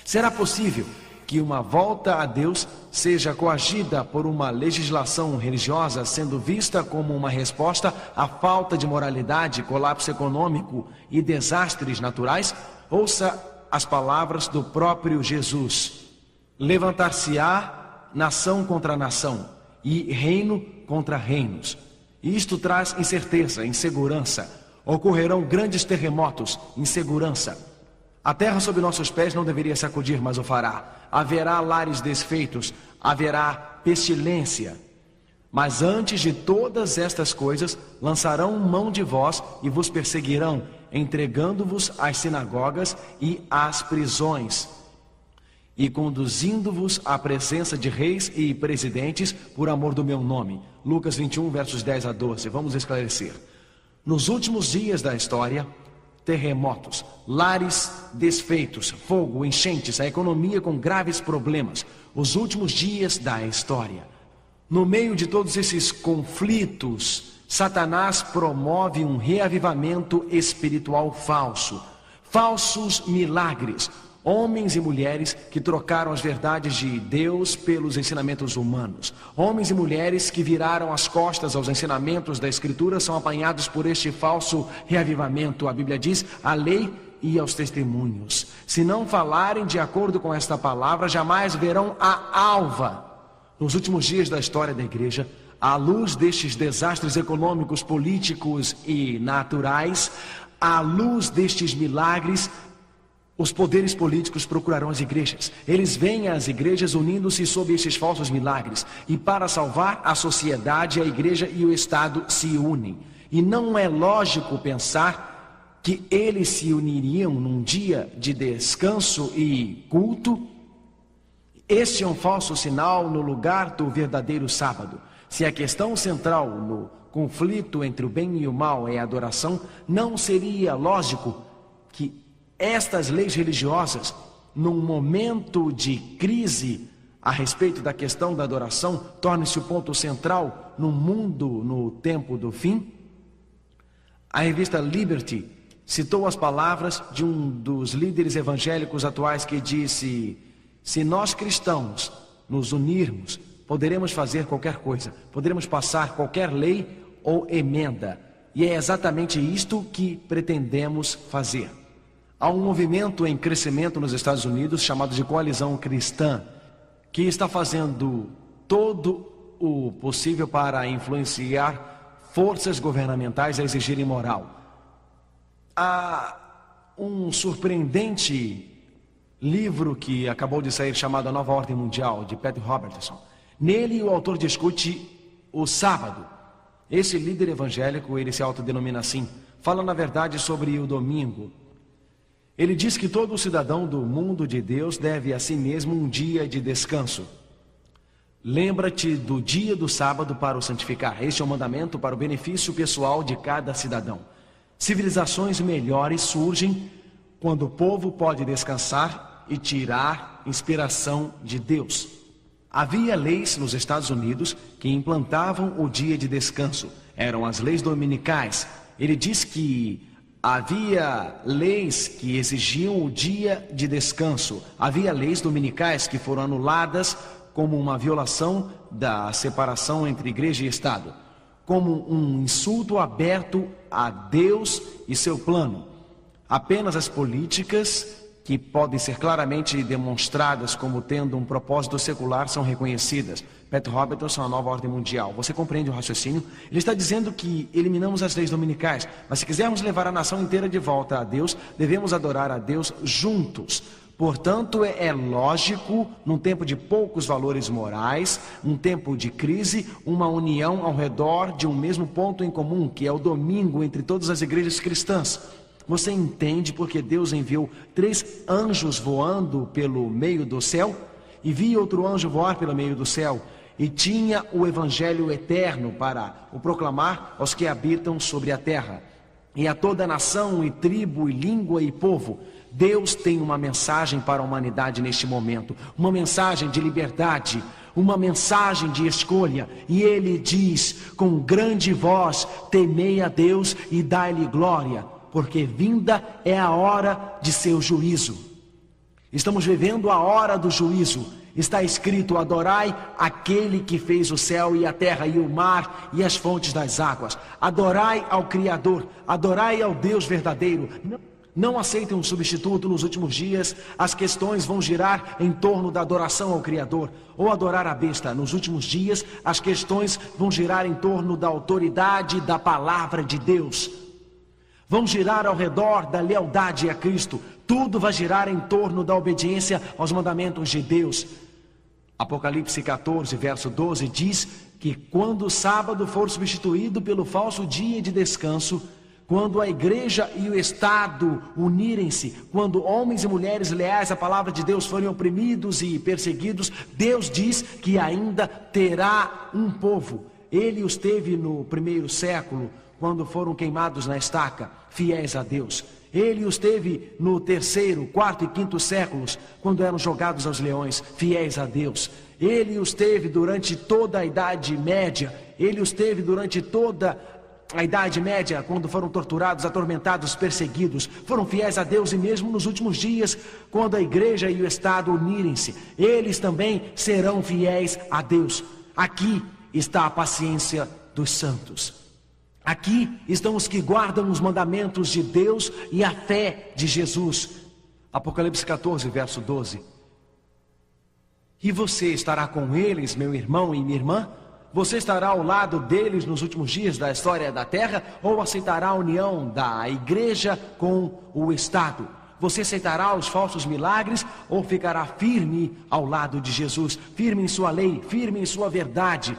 Será possível que uma volta a Deus seja coagida por uma legislação religiosa, sendo vista como uma resposta à falta de moralidade, colapso econômico e desastres naturais? Ouça as palavras do próprio Jesus: levantar-se-á nação contra nação e reino contra reinos. Isto traz incerteza, insegurança. Ocorrerão grandes terremotos, insegurança. A terra sob nossos pés não deveria sacudir, mas o fará. Haverá lares desfeitos, haverá pestilência. Mas antes de todas estas coisas, lançarão mão de vós e vos perseguirão, entregando-vos às sinagogas e às prisões, e conduzindo-vos à presença de reis e presidentes por amor do meu nome. Lucas 21, versos 10 a 12. Vamos esclarecer. Nos últimos dias da história, terremotos, lares desfeitos, fogo, enchentes, a economia com graves problemas. Os últimos dias da história. No meio de todos esses conflitos, Satanás promove um reavivamento espiritual falso. Falsos milagres. Homens e mulheres que trocaram as verdades de Deus pelos ensinamentos humanos. Homens e mulheres que viraram as costas aos ensinamentos da Escritura são apanhados por este falso reavivamento. A Bíblia diz: a lei e aos testemunhos. Se não falarem de acordo com esta palavra, jamais verão a alva. Nos últimos dias da história da igreja, à luz destes desastres econômicos, políticos e naturais, à luz destes milagres, os poderes políticos procurarão as igrejas. Eles veem as igrejas unindo-se sob estes falsos milagres. E para salvar a sociedade, a igreja e o Estado se unem. E não é lógico pensar que eles se uniriam num dia de descanso e culto. Este é um falso sinal no lugar do verdadeiro sábado. Se a questão central no conflito entre o bem e o mal é a adoração, não seria lógico que estas leis religiosas, num momento de crise a respeito da questão da adoração, tornem-se o ponto central no mundo no tempo do fim? A revista Liberty citou as palavras de um dos líderes evangélicos atuais que disse: se nós cristãos nos unirmos, poderemos fazer qualquer coisa, poderemos passar qualquer lei ou emenda. E é exatamente isto que pretendemos fazer. Há um movimento em crescimento nos Estados Unidos chamado de Coalizão Cristã, que está fazendo todo o possível para influenciar forças governamentais a exigirem moral. Há um surpreendente livro que acabou de sair chamado A Nova Ordem Mundial, de Pat Robertson. Nele o autor discute o sábado. Esse líder evangélico, ele se autodenomina assim, fala na verdade sobre o domingo. Ele diz que todo cidadão do mundo de Deus deve a si mesmo um dia de descanso. Lembra-te do dia do sábado para o santificar. Este é um mandamento para o benefício pessoal de cada cidadão. Civilizações melhores surgem quando o povo pode descansar e tirar inspiração de Deus. Havia leis nos Estados Unidos que implantavam o dia de descanso. Eram as leis dominicais. Ele diz que havia leis que exigiam o dia de descanso. Havia leis dominicais que foram anuladas como uma violação da separação entre igreja e Estado, como um insulto aberto a Deus e seu plano. Apenas as políticas que podem ser claramente demonstradas como tendo um propósito secular são reconhecidas. Pat Robertson, A Nova Ordem Mundial. Você compreende o raciocínio? Ele está dizendo que eliminamos as leis dominicais, mas se quisermos levar a nação inteira de volta a Deus, devemos adorar a Deus juntos. Portanto, é lógico, num tempo de poucos valores morais, num tempo de crise, uma união ao redor de um mesmo ponto em comum, que é o domingo entre todas as igrejas cristãs. Você entende porque Deus enviou 3 anjos voando pelo meio do céu? E via outro anjo voar pelo meio do céu. E tinha o evangelho eterno para o proclamar aos que habitam sobre a terra. E a toda nação, e tribo, e língua, e povo. Deus tem uma mensagem para a humanidade neste momento. Uma mensagem de liberdade. Uma mensagem de escolha. E Ele diz com grande voz: temei a Deus e dai-lhe glória, porque vinda é a hora de seu juízo. Estamos vivendo a hora do juízo. Está escrito: adorai aquele que fez o céu e a terra e o mar e as fontes das águas. Adorai ao Criador, adorai ao Deus verdadeiro. Não aceitem um substituto. Nos últimos dias, as questões vão girar em torno da adoração ao Criador ou adorar a besta. Nos últimos dias, as questões vão girar em torno da autoridade da palavra de Deus. Vão girar ao redor da lealdade a Cristo. Tudo vai girar em torno da obediência aos mandamentos de Deus. Apocalipse 14, verso 12 diz que quando o sábado for substituído pelo falso dia de descanso, quando a igreja e o Estado unirem-se, quando homens e mulheres leais à palavra de Deus forem oprimidos e perseguidos, Deus diz que ainda terá um povo. Ele os teve no primeiro século, quando foram queimados na estaca, fiéis a Deus. Ele os teve no terceiro, quarto e quinto séculos, quando eram jogados aos leões, fiéis a Deus. Ele os teve durante toda a Idade Média. Ele os teve durante toda a Idade Média, quando foram torturados, atormentados, perseguidos. Foram fiéis a Deus, e mesmo nos últimos dias, quando a igreja e o Estado unirem-se, eles também serão fiéis a Deus. Aqui está a paciência dos santos. Aqui estão os que guardam os mandamentos de Deus e a fé de Jesus. Apocalipse 14, verso 12. E você estará com eles, meu irmão e minha irmã? Você estará ao lado deles nos últimos dias da história da terra? Ou aceitará a união da igreja com o Estado? Você aceitará os falsos milagres ou ficará firme ao lado de Jesus? Firme em sua lei, firme em sua verdade?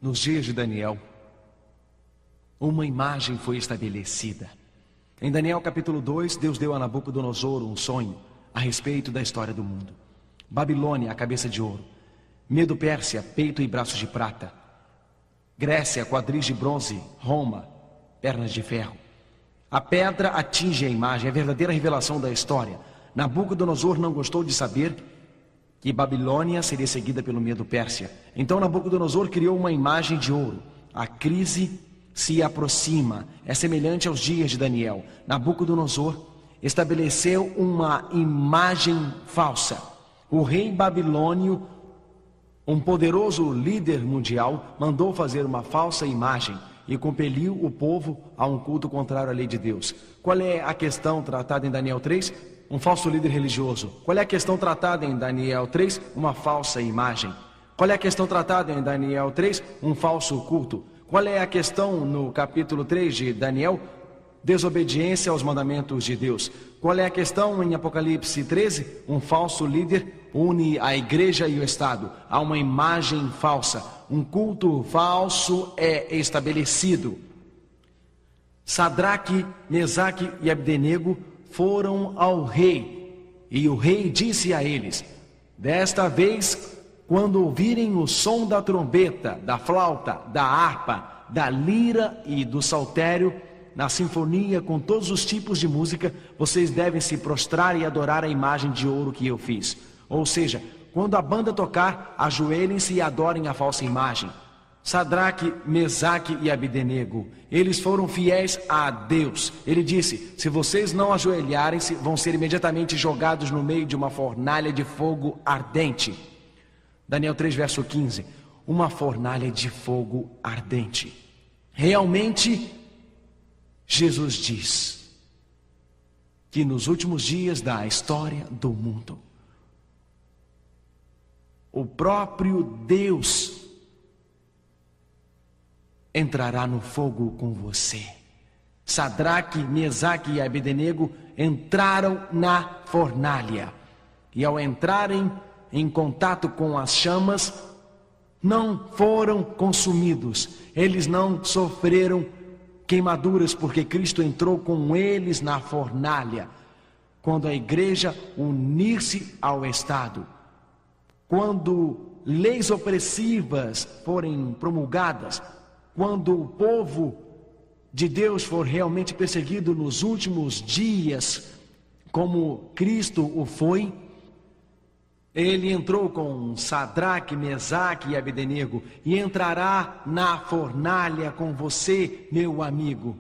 Nos dias de Daniel, uma imagem foi estabelecida. Em Daniel capítulo 2, Deus deu a Nabucodonosor um sonho a respeito da história do mundo. Babilônia, a cabeça de ouro. Medo-Pérsia, peito e braços de prata. Grécia, quadris de bronze. Roma, pernas de ferro. A pedra atinge a imagem, a verdadeira revelação da história. Nabucodonosor não gostou de saber que Babilônia seria seguida pelo Medo-Pérsia. Então Nabucodonosor criou uma imagem de ouro. A crise se aproxima, é semelhante aos dias de Daniel. Nabucodonosor estabeleceu uma imagem falsa. O rei babilônio, um poderoso líder mundial, mandou fazer uma falsa imagem e compeliu o povo a um culto contrário à lei de Deus. Qual é a questão tratada em Daniel 3? Um falso líder religioso. Qual é a questão tratada em Daniel 3? Uma falsa imagem. Qual é a questão tratada em Daniel 3? Um falso culto. Qual é a questão no capítulo 3 de Daniel? Desobediência aos mandamentos de Deus. Qual é a questão em Apocalipse 13? Um falso líder une a igreja e o Estado. Há uma imagem falsa. Um culto falso é estabelecido. Sadraque, Mesaque e Abdenego foram ao rei. E o rei disse a eles: desta vez, quando ouvirem o som da trombeta, da flauta, da harpa, da lira e do saltério, na sinfonia com todos os tipos de música, vocês devem se prostrar e adorar a imagem de ouro que eu fiz. Ou seja, quando a banda tocar, ajoelhem-se e adorem a falsa imagem. Sadraque, Mesaque e Abdenego, eles foram fiéis a Deus. Ele disse: se vocês não ajoelharem-se, vão ser imediatamente jogados no meio de uma fornalha de fogo ardente. Daniel 3, verso 15. Uma fornalha de fogo ardente. Realmente, Jesus diz que nos últimos dias da história do mundo, o próprio Deus entrará no fogo com você. Sadraque, Mesaque e Abdenego entraram na fornalha. E ao entrarem em contato com as chamas, não foram consumidos. Eles não sofreram queimaduras, porque Cristo entrou com eles na fornalha. Quando a igreja unir-se ao Estado, quando leis opressivas forem promulgadas, quando o povo de Deus for realmente perseguido nos últimos dias, como Cristo o foi, ele entrou com Sadraque, Mesaque e Abdenego e entrará na fornalha com você, meu amigo.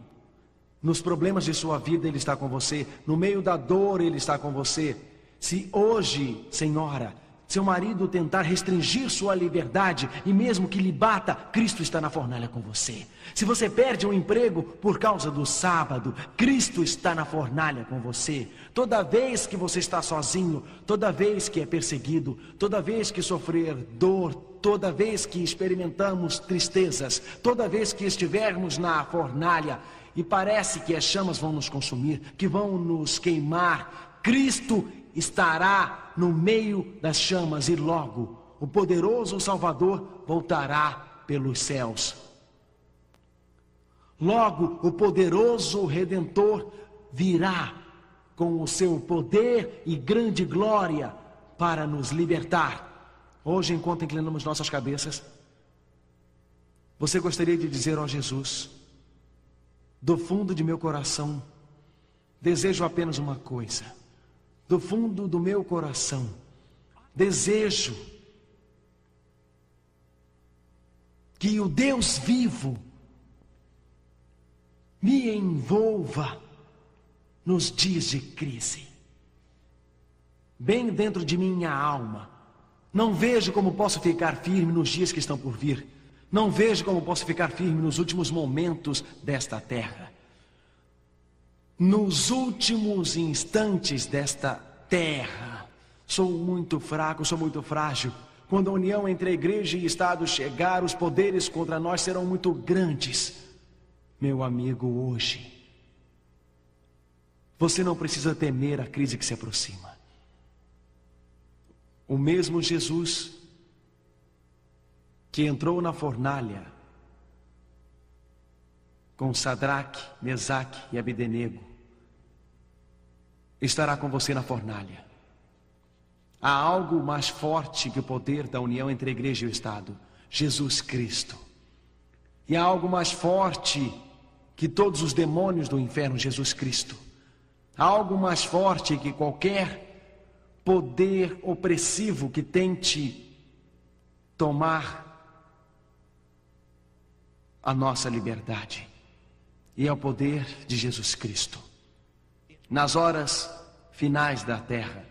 Nos problemas de sua vida ele está com você, no meio da dor ele está com você. Se hoje, senhora, seu marido tentar restringir sua liberdade, e mesmo que lhe bata, Cristo está na fornalha com você. Se você perde um emprego por causa do sábado, Cristo está na fornalha com você. Toda vez que você está sozinho, toda vez que é perseguido, toda vez que sofrer dor, toda vez que experimentamos tristezas, toda vez que estivermos na fornalha e parece que as chamas vão nos consumir, que vão nos queimar, Cristo estará no meio das chamas e logo o poderoso Salvador voltará pelos céus. Logo o poderoso Redentor virá com o seu poder e grande glória para nos libertar. Hoje, enquanto inclinamos nossas cabeças, você gostaria de dizer ao Jesus: do fundo de meu coração, desejo apenas uma coisa. Do fundo do meu coração, desejo que o Deus vivo me envolva nos dias de crise, bem dentro de minha alma. Não vejo como posso ficar firme nos dias que estão por vir. Não vejo como posso ficar firme nos últimos momentos desta terra. Nos últimos instantes desta terra, sou muito fraco, sou muito frágil. Quando a união entre a igreja e Estado chegar, os poderes contra nós serão muito grandes. Meu amigo, hoje, você não precisa temer a crise que se aproxima. O mesmo Jesus que entrou na fornalha com Sadraque, Mesaque e Abdenego, estará com você na fornalha. Há algo mais forte que o poder da união entre a igreja e o Estado: Jesus Cristo. E há algo mais forte que todos os demônios do inferno: Jesus Cristo. Há algo mais forte que qualquer poder opressivo que tente tomar a nossa liberdade. E é o poder de Jesus Cristo. Nas horas finais da terra,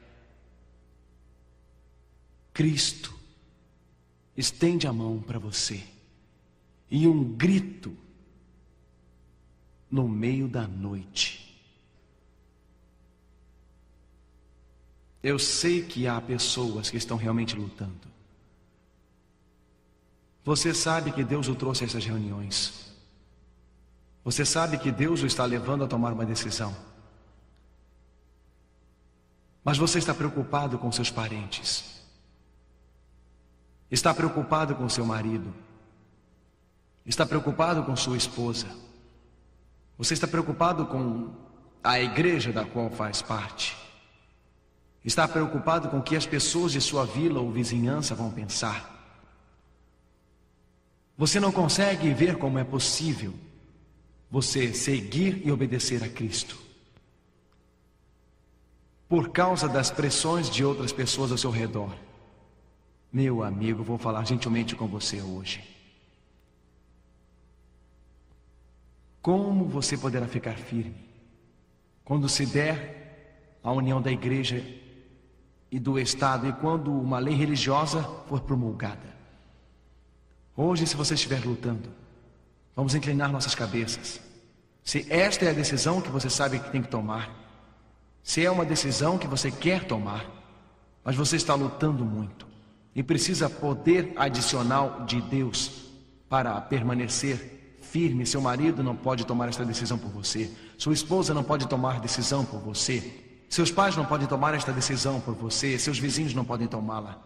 Cristo estende a mão para você, e um grito no meio da noite. Eu sei que há pessoas que estão realmente lutando. Você sabe que Deus o trouxe a essas reuniões. Você sabe que Deus o está levando a tomar uma decisão. Mas você está preocupado com seus parentes. Está preocupado com seu marido. Está preocupado com sua esposa. Você está preocupado com a igreja da qual faz parte. Está preocupado com o que as pessoas de sua vila ou vizinhança vão pensar. Você não consegue ver como é possível você seguir e obedecer a Cristo por causa das pressões de outras pessoas ao seu redor. Meu amigo, vou falar gentilmente com você hoje. Como você poderá ficar firme quando se der a união da igreja e do Estado e quando uma lei religiosa for promulgada? Hoje, se você estiver lutando, vamos inclinar nossas cabeças. Se esta é a decisão que você sabe que tem que tomar, se é uma decisão que você quer tomar, mas você está lutando muito e precisa poder adicional de Deus para permanecer firme. Seu marido não pode tomar esta decisão por você. Sua esposa não pode tomar decisão por você. Seus pais não podem tomar esta decisão por você. Seus vizinhos não podem tomá-la.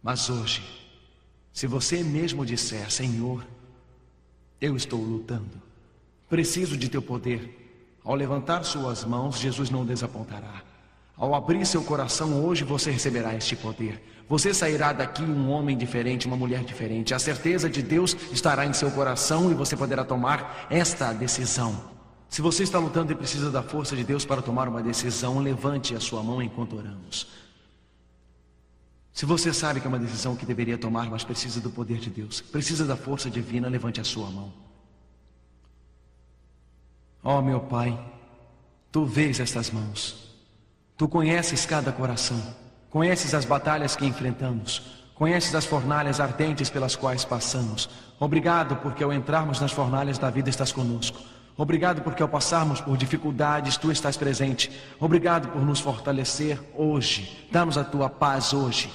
Mas hoje, se você mesmo disser: Senhor, eu estou lutando, preciso de teu poder. Ao levantar suas mãos, Jesus não o desapontará. Ao abrir seu coração hoje, você receberá este poder. Você sairá daqui um homem diferente, uma mulher diferente. A certeza de Deus estará em seu coração e você poderá tomar esta decisão. Se você está lutando e precisa da força de Deus para tomar uma decisão, levante a sua mão enquanto oramos. Se você sabe que é uma decisão que deveria tomar, mas precisa do poder de Deus, precisa da força divina, levante a sua mão. Oh, meu Pai, Tu vês estas mãos. Tu conheces cada coração, conheces as batalhas que enfrentamos, conheces as fornalhas ardentes pelas quais passamos. Obrigado porque ao entrarmos nas fornalhas da vida estás conosco. Obrigado porque ao passarmos por dificuldades tu estás presente. Obrigado por nos fortalecer hoje. Dá-nos a tua paz hoje.